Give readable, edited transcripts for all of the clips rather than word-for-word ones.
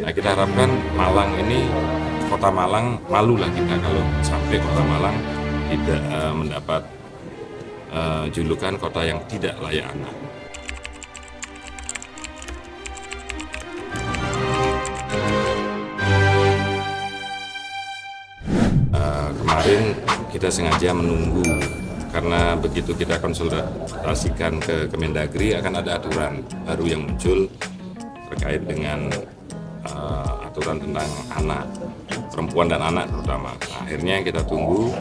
Nah, kita harapkan Malang ini, Kota Malang, malulah kita kalau sampai Kota Malang tidak mendapat julukan kota yang tidak layak anak. Kemarin kita sengaja menunggu karena begitu kita konsultasikan ke Kemendagri akan ada aturan baru yang muncul terkait dengan aturan tentang anak, perempuan dan anak terutama. Nah, akhirnya kita tunggu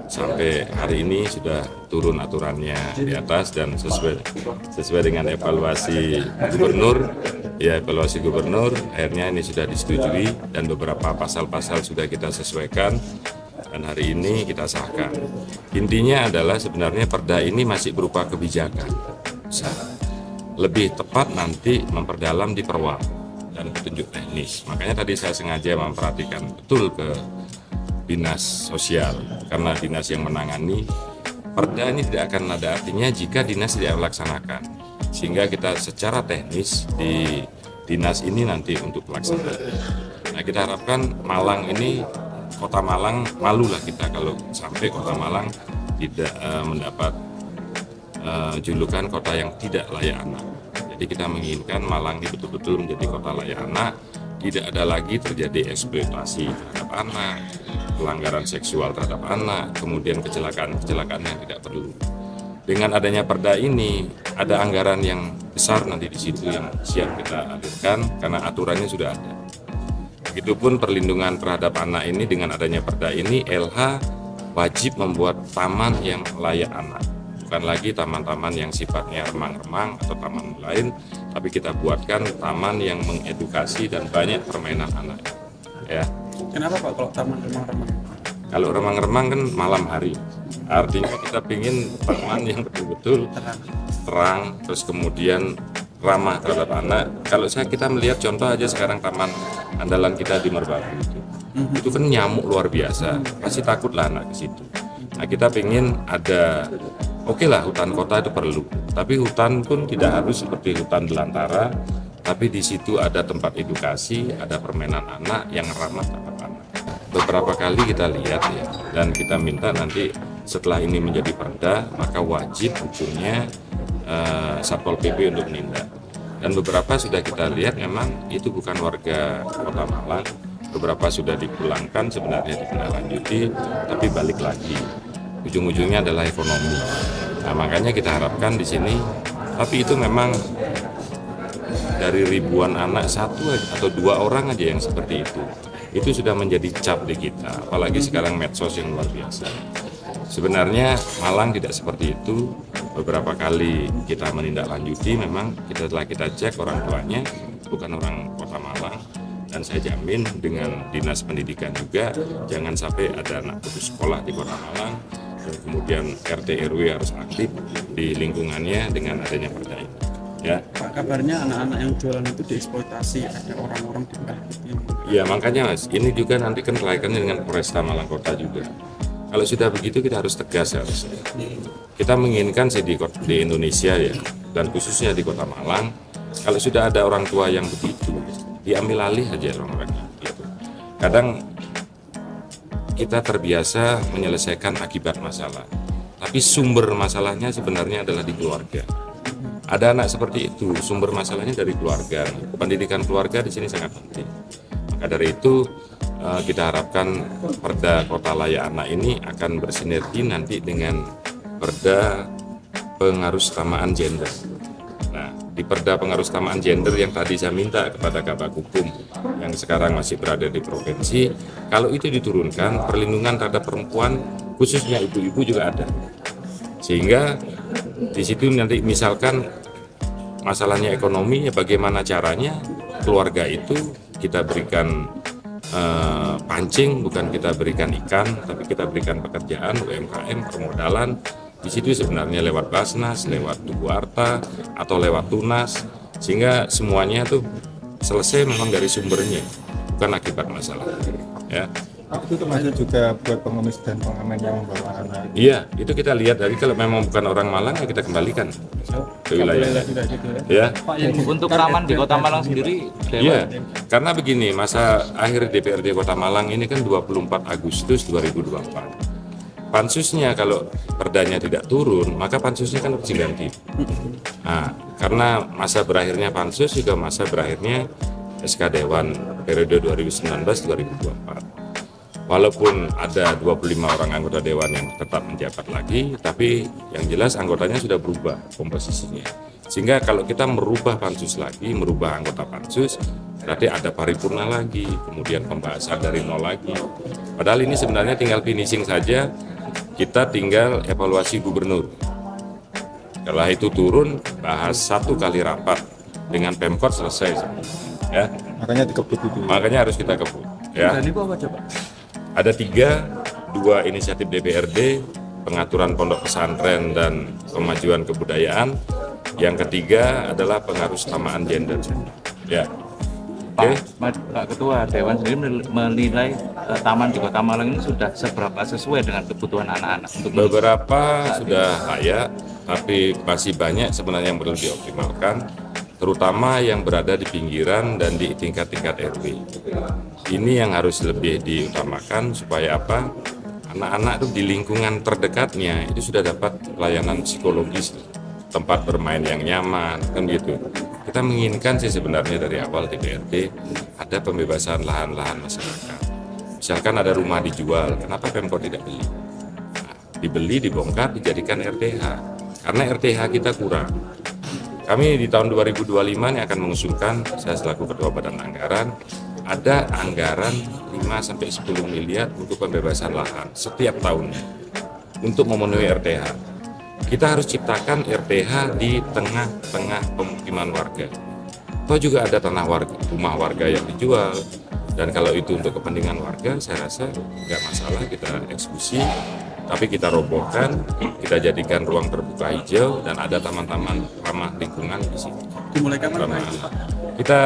sampai hari ini sudah turun aturannya di atas dan sesuai dengan evaluasi gubernur, akhirnya ini sudah disetujui dan beberapa pasal-pasal sudah kita sesuaikan dan hari ini kita sahkan. Intinya adalah sebenarnya perda ini masih berupa kebijakan. Lebih tepat nanti memperdalam di perwal dan petunjuk teknis. Makanya tadi saya sengaja memperhatikan betul ke dinas sosial, karena dinas yang menangani perda ini tidak akan ada artinya jika dinas tidak melaksanakan. Sehingga kita secara teknis di dinas ini nanti untuk pelaksanaan. Nah, kita harapkan Malang ini, Kota Malang, malulah kita kalau sampai Kota Malang tidak mendapat julukan kota yang tidak layak anak. Jadi kita menginginkan Malang ini betul-betul menjadi kota layak anak, tidak ada lagi terjadi eksploitasi terhadap anak, pelanggaran seksual terhadap anak, kemudian kecelakaan yang tidak perlu. Dengan adanya perda ini, ada anggaran yang besar nanti di situ yang siap kita alirkan karena aturannya sudah ada. Begitupun perlindungan terhadap anak ini dengan adanya perda ini, LH wajib membuat taman yang layak anak. Bukan lagi taman-taman yang sifatnya remang-remang atau taman lain, tapi kita buatkan taman yang mengedukasi dan banyak permainan anak. Ya. Kenapa Pak kalau taman remang-remang? Kalau remang-remang kan malam hari, artinya kita ingin taman yang betul-betul terang, terus kemudian ramah terhadap anak. Kalau kita melihat contoh aja sekarang taman andalan kita di Merbabu itu kan nyamuk luar biasa, pasti takutlah anak ke situ. Nah, kita ingin ada, oke lah hutan kota itu perlu, tapi hutan pun tidak harus seperti hutan belantara, tapi di situ ada tempat edukasi, ada permainan anak yang ramah terhadap anak. Beberapa kali kita lihat ya, dan kita minta nanti setelah ini menjadi perda, maka wajib hukumnya Satpol PP untuk menindak. Dan beberapa sudah kita lihat memang itu bukan warga Kota Malang, beberapa sudah dipulangkan sebenarnya ditindaklanjuti, tapi balik lagi. Ujung-ujungnya adalah ekonomi. Nah, makanya kita harapkan di sini, tapi itu memang dari ribuan anak satu atau dua orang aja yang seperti itu sudah menjadi cap di kita, apalagi sekarang medsos yang luar biasa. Sebenarnya Malang tidak seperti itu. Beberapa kali kita menindaklanjuti, memang setelah kita cek orang tuanya bukan orang Kota Malang, dan saya jamin dengan Dinas Pendidikan juga jangan sampai ada anak putus sekolah di Kota Malang dan kemudian RT RW harus aktif di lingkungannya dengan adanya perda ini. Ya. Pak, kabarnya anak-anak yang jualan itu dieksploitasi, ada orang-orang di bawah itu. Ya, makanya Mas, ini juga nanti kan kaitannya dengan Polresta Malang Kota juga. Kalau sudah begitu kita harus tegas harusnya. Kita menginginkan di Indonesia ya, dan khususnya di Kota Malang, kalau sudah ada orang tua yang begitu, diambil alih aja orang-orangnya. Gitu. Kadang kita terbiasa menyelesaikan akibat masalah, tapi sumber masalahnya sebenarnya adalah di keluarga. Ada anak seperti itu, sumber masalahnya dari keluarga. Pendidikan keluarga di sini sangat penting. Maka dari itu kita harapkan perda Kota Layak Anak ini akan bersinergi nanti dengan perda pengarusutamaan gender. Nah, di perda pengarusutamaan gender yang tadi saya minta kepada Kabag Hukum yang sekarang masih berada di provinsi, kalau itu diturunkan, perlindungan terhadap perempuan khususnya ibu-ibu juga ada. Sehingga di situ nanti misalkan masalahnya ekonomi, ya bagaimana caranya keluarga itu kita berikan pancing, bukan kita berikan ikan, tapi kita berikan pekerjaan, UMKM, permodalan. Di situ sebenarnya lewat Basnas, lewat Tugu Arta, atau lewat Tunas, sehingga semuanya itu selesai memang dari sumbernya, bukan akibat masalah. Ya. Itu termasuk juga buat pengemis dan pengamen yang membawa anak. Iya, itu kita lihat dari kalau memang bukan orang Malang ya kita kembalikan ke wilayah. Ya, Pak, yang untuk taman di Kota Malang sendiri, iya. Karena begini, masa akhir DPRD Kota Malang ini kan 24 Agustus 2024. Pansusnya kalau perdanya tidak turun, maka pansusnya kan harus diganti. Nah, karena masa berakhirnya pansus juga masa berakhirnya SK Dewan periode 2019-2024. Walaupun ada 25 orang anggota dewan yang tetap menjabat lagi, tapi yang jelas anggotanya sudah berubah komposisinya. Sehingga kalau kita merubah pansus lagi, merubah anggota pansus, berarti ada paripurna lagi, kemudian pembahasan dari nol lagi. Padahal ini sebenarnya tinggal finishing saja, kita tinggal evaluasi gubernur. Setelah itu turun, bahas 1 kali rapat dengan Pemkot selesai. Ya. Makanya dikebut itu. Makanya harus kita kebut. Ya. Dan itu apa coba? Ada 2 inisiatif DPRD, pengaturan pondok pesantren dan kemajuan kebudayaan. Yang ketiga adalah pengaruh kesamaan gender. Ya, oke. Pak Ketua Dewan sendiri menilai taman di Kota Malang ini sudah seberapa sesuai dengan kebutuhan anak-anak untuk Beberapa sudah layak, tapi masih banyak sebenarnya yang perlu dioptimalkan, terutama yang berada di pinggiran dan di tingkat-tingkat RW. Ini yang harus lebih diutamakan supaya apa? Anak-anak itu di lingkungan terdekatnya itu sudah dapat layanan psikologis, tempat bermain yang nyaman, kan gitu. Kita menginginkan sih sebenarnya dari awal DPRD ada pembebasan lahan-lahan masyarakat. Misalkan ada rumah dijual, kenapa Pemkot tidak beli? Nah, dibeli, dibongkar, dijadikan RTH. Karena RTH kita kurang. Kami di tahun 2025 ini akan mengusulkan, saya selaku Ketua Badan Anggaran, ada anggaran 5-10 miliar untuk pembebasan lahan setiap tahunnya untuk memenuhi RTH. Kita harus ciptakan RTH di tengah-tengah pemukiman warga. Atau juga ada tanah warga, rumah warga yang dijual, dan kalau itu untuk kepentingan warga, saya rasa nggak masalah kita eksekusi, tapi kita robohkan, kita jadikan ruang terbuka hijau, dan ada taman-taman ramah lingkungan di situ. Dimulai kapan Pak? Kita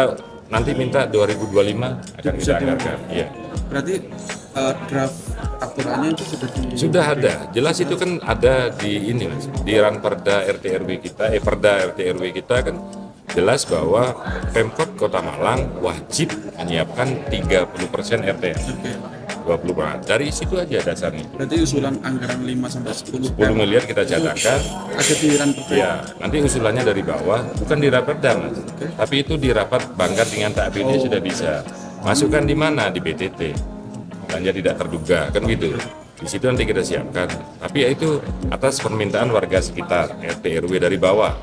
nanti minta 2025 akan kita anggarkan. Iya. Berarti draft aturannya itu Sudah ada, jelas itu kan ada di ini Mas, di Ranperda RT RW kita, Perda RT RW kita kan jelas bahwa Pemkot Kota Malang wajib menyiapkan 30% RTH. 20%. Dari situ aja dasarnya. Berarti usulan anggaran 5-10 10 miliar kita cadangkan. ada di Ranperda. Ya, nanti usulannya dari bawah, bukan di Raperda, Mas. Tapi itu di rapat banggar dengan tak BD sudah bisa. Masukkan di mana? Di BTT. Belanja tidak terduga, kan gitu. Di situ nanti kita siapkan. Tapi ya itu atas permintaan warga sekitar, RT RW dari bawah.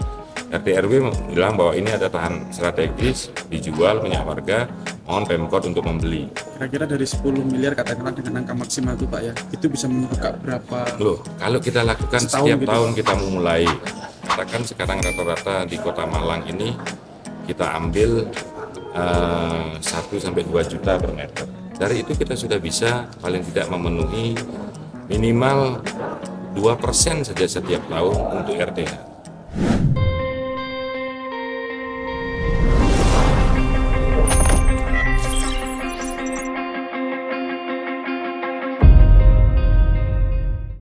RT RW bilang bahwa ini ada tahan strategis, dijual punya warga, mohon Pemkot untuk membeli. Kira-kira dari 10 miliar katakanlah dengan angka maksimal itu Pak ya, itu bisa membuka berapa? Loh, kalau kita lakukan Setahun setiap gitu. tahun kita mulai, katakan sekarang rata-rata di Kota Malang ini kita ambil 1-2 juta per meter. Dari itu kita sudah bisa paling tidak memenuhi minimal 2% saja setiap tahun untuk RTH.